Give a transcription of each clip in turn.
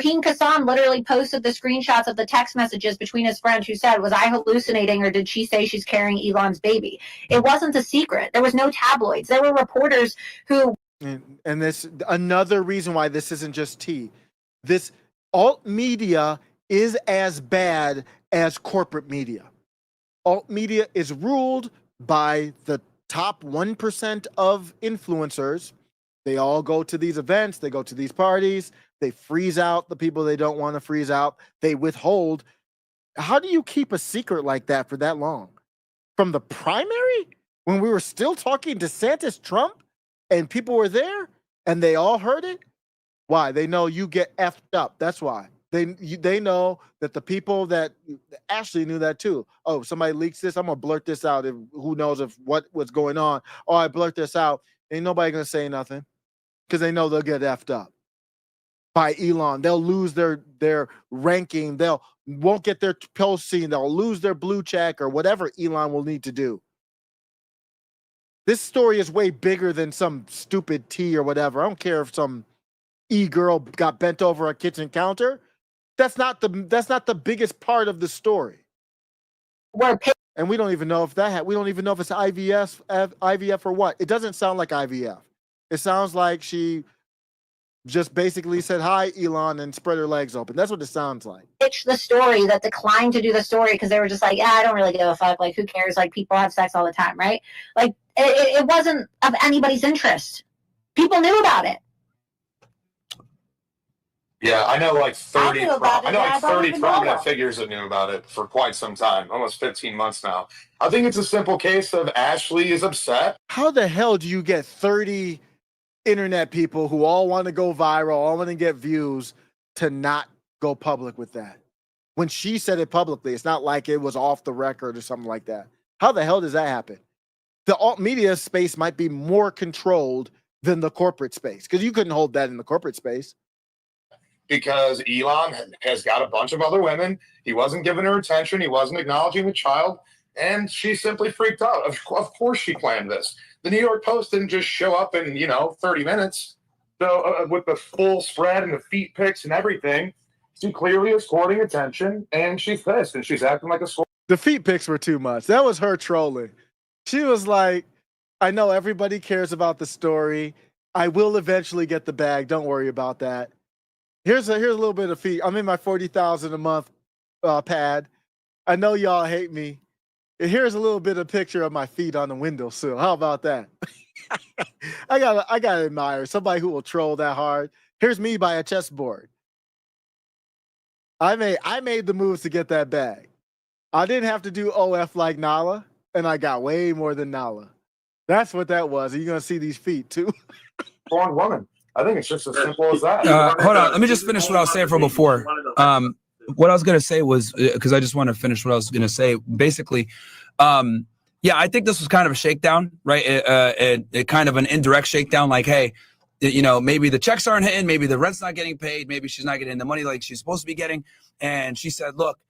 Raheem Kassan literally posted the screenshots of the text messages between his friends who said, was I hallucinating or did she say she's carrying Elon's baby? It wasn't a secret. There was no tabloids. There were reporters who... And this, another reason why this isn't just tea. This alt media is as bad as corporate media. Alt media is ruled by the top 1% of influencers. They all go to these events, they go to these parties, they freeze out the people they don't want to freeze out, they withhold. How do you keep a secret like that for that long? From the primary, when we were still talking DeSantis, Trump, and people were there, and they all heard it? Why? They know you get effed up. That's why. They know that the people that Ashley knew that too. Oh, somebody leaks this, I'm gonna blurt this out. Who knows if what's going on? Oh, I blurt this out. Ain't nobody gonna say nothing because they know they'll get effed up by Elon. They'll lose their ranking. Won't get their post seen. They'll lose their blue check or whatever Elon will need to do. This story is way bigger than some stupid tea or whatever. I don't care if some e-girl got bent over a kitchen counter. That's not the biggest part of the story. And we don't even know if we don't even know if it's IVF or what. It doesn't sound like IVF. It sounds like she just basically said, hi, Elon, and spread her legs open. That's what it sounds like. Pitched the story that declined to do the story because they were just like, yeah, I don't really give a fuck. Like, who cares? Like, people have sex all the time, right? Like, it wasn't of anybody's interest. People knew about it. Yeah, I know like 30 prominent figures that knew about it for quite some time, almost 15 months now. I think it's a simple case of Ashley is upset. How the hell do you get 30 internet people who all want to go viral, all want to get views, to not go public with that? When she said it publicly, it's not like it was off the record or something like that. How the hell does that happen? The alt media space might be more controlled than the corporate space, because you couldn't hold that in the corporate space. Because Elon has got a bunch of other women. He wasn't giving her attention. He wasn't acknowledging the child. And she simply freaked out. Of course she planned this. The New York Post didn't just show up in, 30 minutes. So with the full spread and the feet pics and everything, she clearly is courting attention. And she's pissed. And she's acting like a squirrel. The feet pics were too much. That was her trolling. She was like, I know everybody cares about the story. I will eventually get the bag. Don't worry about that. Here's a little bit of feet. I'm in my $40,000 a month pad. I know y'all hate me. And here's a little bit of picture of my feet on the windowsill. How about that? I gotta admire somebody who will troll that hard. Here's me by a chessboard. I made the moves to get that bag. I didn't have to do OF like Nala, and I got way more than Nala. That's what that was. Are you gonna see these feet too? Born woman. I think it's just as simple as that. Hold on. Let me just finish what I was saying from before. What I was going to say was, because I just want to finish what I was going to say. Basically, yeah, I think this was kind of a shakedown, right? It kind of an indirect shakedown, like, hey, maybe the checks aren't hitting, maybe the rent's not getting paid, maybe she's not getting the money like she's supposed to be getting. And she said, look,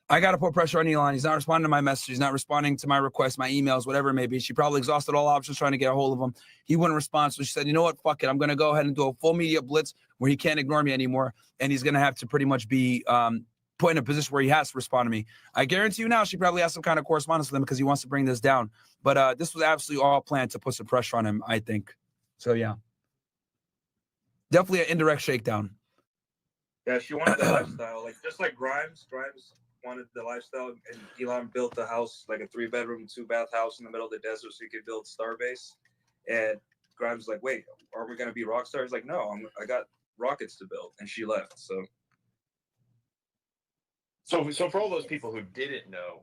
I got to put pressure on Elon. He's not responding to my message. He's not responding to my requests, my emails, whatever it may be. She probably exhausted all options trying to get a hold of him. He wouldn't respond. So she said, you know what? Fuck it. I'm going to go ahead and do a full media blitz where he can't ignore me anymore. And he's going to have to pretty much be put in a position where he has to respond to me. I guarantee you now, she probably has some kind of correspondence with him because he wants to bring this down. But this was absolutely all planned to put some pressure on him, I think. So, yeah. Definitely an indirect shakedown. Yeah, she wanted the lifestyle. Like, just like Grimes wanted the lifestyle, and Elon built the house, like a 3-bedroom, 2-bath house in the middle of the desert so he could build Starbase. And Grimes was like, wait, are we going to be rock stars? Like, no, I got rockets to build. And she left, So for all those people who didn't know,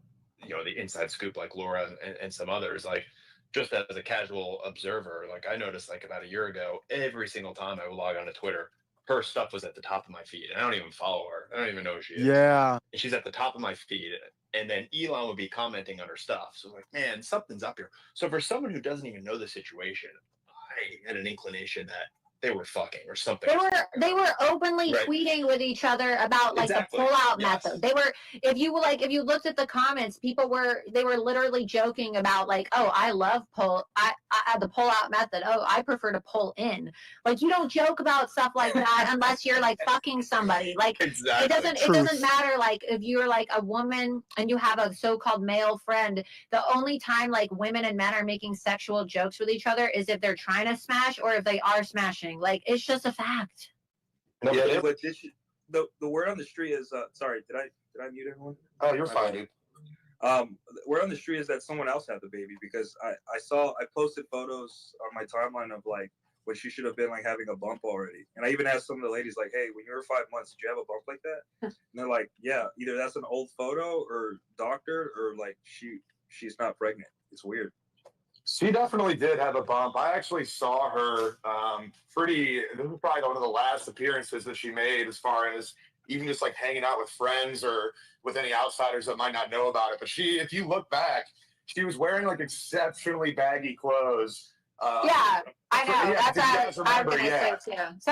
the inside scoop, like Laura and some others, like, just as a casual observer, like, I noticed, like, about a year ago, every single time I would log on to Twitter, her stuff was at the top of my feed. And I don't even follow her. I don't even know who she is. Yeah. And she's at the top of my feed. And then Elon would be commenting on her stuff. So like, man, something's up here. So for someone who doesn't even know the situation, I had an inclination that they were fucking or something. They were openly Right. tweeting with each other about like Exactly. the pull-out Yes. method. They were, if you looked at the comments, they were literally joking about like, oh, I love the pull-out method. Oh, I prefer to pull in. Like, you don't joke about stuff like that unless you're like fucking somebody. Like, Exactly. it doesn't matter like if you're like a woman and you have a so-called male friend. The only time like women and men are making sexual jokes with each other is if they're trying to smash or if they are smashing. Like, it's just a fact. No, Yeah, but the word on the street is sorry, did I mute everyone? Oh, you're fine, dude. The word on the street is that someone else had the baby, because I posted photos on my timeline of like what she should have been like having a bump already. And I even asked some of the ladies like, hey, when you were 5 months, did you have a bump like that? And they're like, yeah, either that's an old photo or doctor, or like she's not pregnant. It's weird. She definitely did have a bump. I actually saw her this was probably one of the last appearances that she made, as far as even just like hanging out with friends or with any outsiders that might not know about it. But if you look back, she was wearing like exceptionally baggy clothes. Yeah, I know. Yeah, That's what I was gonna yeah. say too. So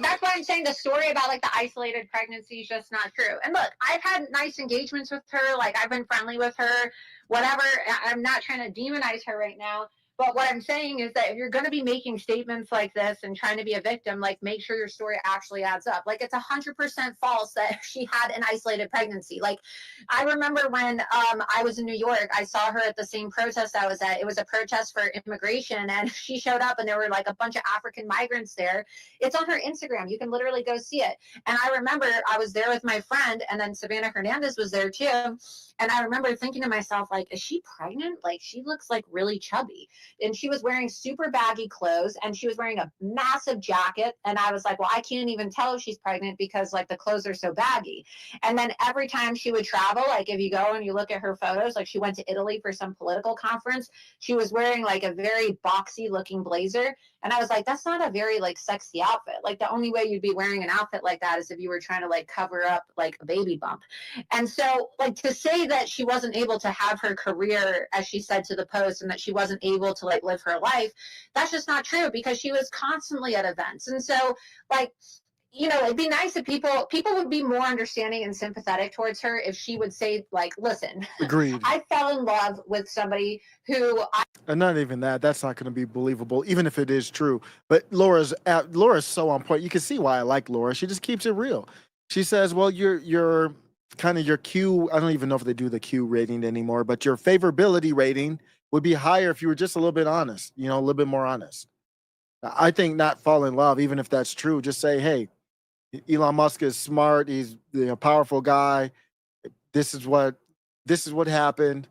that's why I'm saying the story about like the isolated pregnancy is just not true. And look, I've had nice engagements with her. Like, I've been friendly with her. Whatever. I'm not trying to demonize her right now. But what I'm saying is that if you're going to be making statements like this and trying to be a victim, like, make sure your story actually adds up. Like, it's 100% false that she had an isolated pregnancy. Like, I remember when I was in New York, I saw her at the same protest I was at. It was a protest for immigration, and she showed up, and there were like a bunch of African migrants there. It's on her Instagram. You can literally go see it. And I remember I was there with my friend, and then Savannah Hernandez was there too. And I remember thinking to myself, like, is she pregnant? Like, she looks like really chubby. And she was wearing super baggy clothes, and she was wearing a massive jacket. And I was like, well, I can't even tell if she's pregnant because like the clothes are so baggy. And then every time she would travel, like if you go and you look at her photos, like she went to Italy for some political conference, she was wearing like a very boxy looking blazer. And I was like, that's not a very like sexy outfit. Like, the only way you'd be wearing an outfit like that is if you were trying to like cover up like a baby bump. And so, like, to say that she wasn't able to have her career, as she said to the Post, and that she wasn't able to like live her life, that's just not true, because she was constantly at events. And so, like, you know, it'd be nice if people would be more understanding and sympathetic towards her if she would say, like, listen, Agreed. I fell in love with somebody who And not even that. That's not going to be believable, even if it is true. But Laura's so on point. You can see why I like Laura. She just keeps it real. She says, well, your kind of your Q, I don't even know if they do the Q rating anymore, but your favorability rating would be higher if you were just a little bit honest, you know, a little bit more honest. I think not fall in love, even if that's true. Just say, hey, Elon Musk is smart. He's a powerful guy. This is what happened,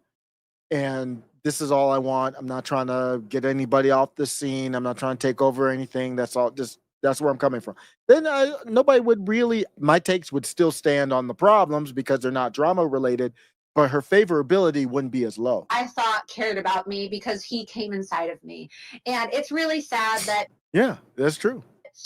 and this is all I want. I'm not trying to get anybody off the scene. I'm not trying to take over anything. That's all. That's where I'm coming from. Then nobody would really. My takes would still stand on the problems because they're not drama related, but her favorability wouldn't be as low. I thought cared about me because he came inside of me. And it's really sad that Yeah, that's true.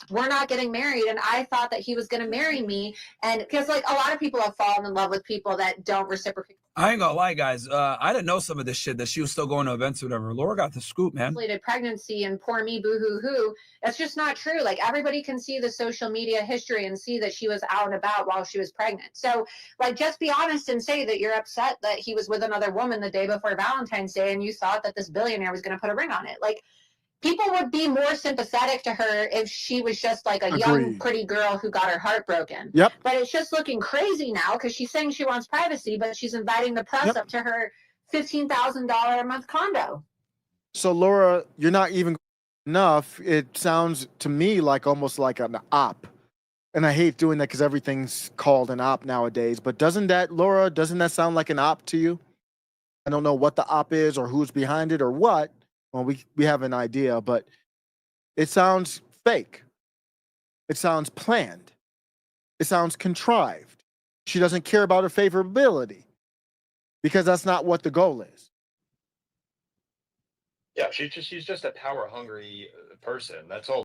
we're not getting married, and I thought that he was going to marry me. And because like a lot of people have fallen in love with people that don't reciprocate. I ain't gonna lie, guys. I didn't know some of this shit, that she was still going to events or whatever. Laura got the scoop, man. Pregnancy and poor me, boo hoo hoo. That's just not true. Like, everybody can see the social media history and see that she was out and about while she was pregnant. So, like, just be honest and say that you're upset that he was with another woman the day before Valentine's Day, and you thought that this billionaire was going to put a ring on it. Like, people would be more sympathetic to her if she was just like a young, pretty girl who got her heart broken. Yep. But it's just looking crazy now because she's saying she wants privacy, but she's inviting the press up to her $15,000 a month condo. So Laura, you're not even enough. It sounds to me like almost like an op. And I hate doing that because everything's called an op nowadays. But doesn't that sound like an op to you? I don't know what the op is or who's behind it or what. Well, we have an idea, but it sounds fake. It sounds planned. It sounds contrived. She doesn't care about her favorability because that's not what the goal is. Yeah, she's just a power hungry person. That's all.